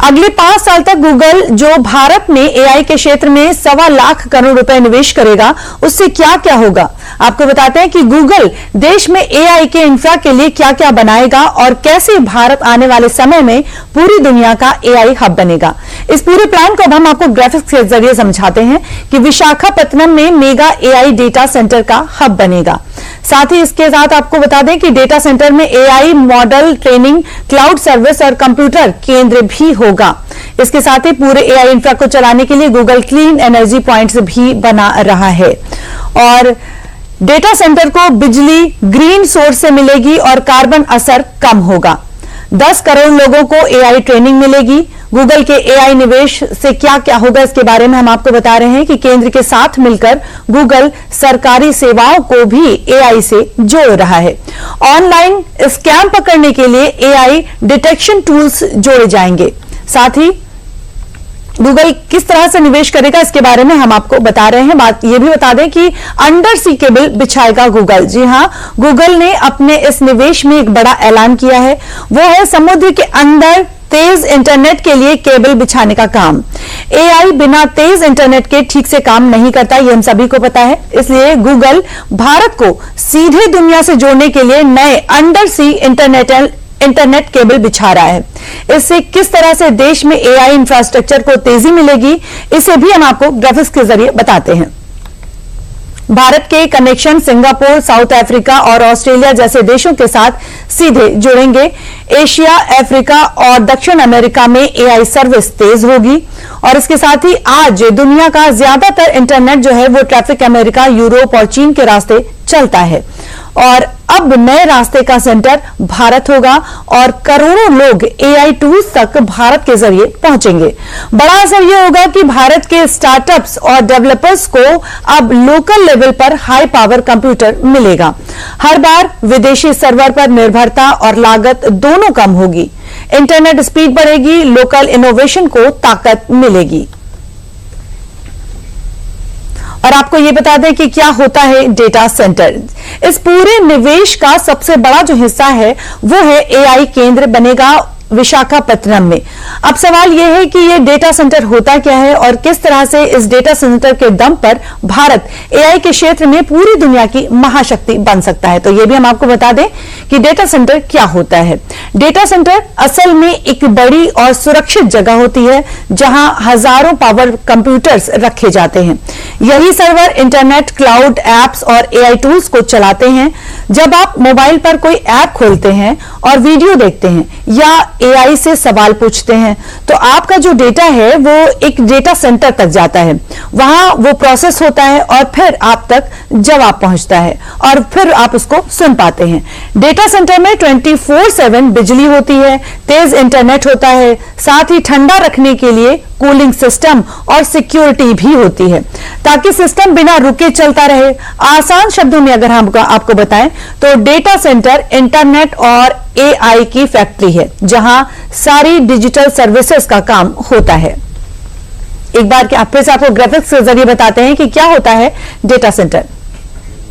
अगले 5 साल तक गूगल जो भारत में एआई के क्षेत्र में 1.25 लाख करोड़ रुपए निवेश करेगा, उससे क्या क्या होगा। आपको बताते हैं कि गूगल देश में एआई के इंफ्रा के लिए क्या क्या बनाएगा और कैसे भारत आने वाले समय में पूरी दुनिया का एआई हब बनेगा। इस पूरे प्लान को अब हम आपको ग्राफिक्स के जरिए समझाते हैं कि विशाखापत्तनम में मेगा एआई डेटा सेंटर का हब बनेगा। साथ ही इसके साथ आपको बता दें कि डेटा सेंटर में AI model training, cloud service और कंप्यूटर केंद्र भी होगा। इसके साथ ही पूरे एआई इंफ्रा को चलाने के लिए गूगल क्लीन एनर्जी पॉइंट्स भी बना रहा है और डेटा सेंटर को बिजली ग्रीन सोर्स से मिलेगी और कार्बन असर कम होगा। 10 करोड़ लोगों को एआई ट्रेनिंग मिलेगी। गूगल के एआई निवेश से क्या क्या होगा, इसके बारे में हम आपको बता रहे हैं कि केंद्र के साथ मिलकर गूगल सरकारी सेवाओं को भी एआई से जोड़ रहा है। ऑनलाइन स्कैम पकड़ने के लिए एआई डिटेक्शन टूल्स जोड़े जाएंगे। साथ ही गूगल किस तरह से निवेश करेगा, इसके बारे में हम आपको बता रहे हैं। बात यह भी बता दें कि अंडर सी केबल बिछाएगा गूगल। जी हां, गूगल ने अपने इस निवेश में एक बड़ा ऐलान किया है, वो है समुद्र के अंदर तेज इंटरनेट के लिए केबल बिछाने का काम। एआई बिना तेज इंटरनेट के ठीक से काम नहीं करता, ये हम सभी को पता है। इसलिए गूगल भारत को सीधे दुनिया से जोड़ने के लिए नए अंडर सी इंटरनेट केबल बिछा रहा है। इससे किस तरह से देश में एआई इंफ्रास्ट्रक्चर को तेजी मिलेगी, इसे भी हम आपको ग्राफिक्स के जरिए बताते हैं। भारत के कनेक्शन सिंगापुर, साउथ अफ्रीका और ऑस्ट्रेलिया जैसे देशों के साथ सीधे जुड़ेंगे। एशिया, अफ्रीका और दक्षिण अमेरिका में एआई सर्विस तेज होगी और इसके साथ ही आज दुनिया का ज्यादातर इंटरनेट जो है वो ट्रैफिक अमेरिका, यूरोप और चीन के रास्ते चलता है और अब नए रास्ते का सेंटर भारत होगा और करोड़ों लोग एआई टूल्स तक भारत के जरिए पहुंचेंगे। बड़ा असर यह होगा कि भारत के स्टार्टअप्स और डेवलपर्स को अब लोकल लेवल पर हाई पावर कंप्यूटर मिलेगा। हर बार विदेशी सर्वर पर निर्भरता और लागत दोनों कम होगी। इंटरनेट स्पीड बढ़ेगी, लोकल इनोवेशन को ताकत मिलेगी। और आपको यह बता दें कि क्या होता है डेटा सेंटर। इस पूरे निवेश का सबसे बड़ा जो हिस्सा है वो है एआई केंद्र बनेगा विशाखापत्तनम में। अब सवाल यह है कि यह डेटा सेंटर होता क्या है और किस तरह से इस डेटा सेंटर के दम पर भारत एआई के क्षेत्र में पूरी दुनिया की महाशक्ति बन सकता है। तो यह भी हम आपको बता दें कि डेटा सेंटर क्या होता है। डेटा सेंटर असल में एक बड़ी और सुरक्षित जगह होती है जहां हजारों पावर कंप्यूटर्स रखे जाते हैं। यही सर्वर इंटरनेट, क्लाउड, एप्स और एआई टूल्स को चलाते हैं। जब आप मोबाइल पर कोई ऐप खोलते हैं और वीडियो देखते हैं या एआई से सवाल पूछते हैं तो आपका जो डेटा है वो एक डेटा सेंटर तक जाता है। वहां वो प्रोसेस होता है और फिर आप तक जवाब पहुंचता है और फिर आप उसको सुन पाते हैं। डेटा सेंटर में 24/7 बिजली होती है, तेज इंटरनेट होता है, साथ ही ठंडा रखने के लिए कूलिंग सिस्टम और सिक्योरिटी भी होती है ताकि सिस्टम बिना रुके चलता रहे। आसान शब्दों में अगर हम आपको बताएं तो डेटा सेंटर इंटरनेट और एआई की फैक्ट्री है जहां सारी डिजिटल सर्विसेज का काम होता है। एक बार फिर से आपको ग्राफिक्स के जरिए बताते हैं कि क्या होता है डेटा सेंटर।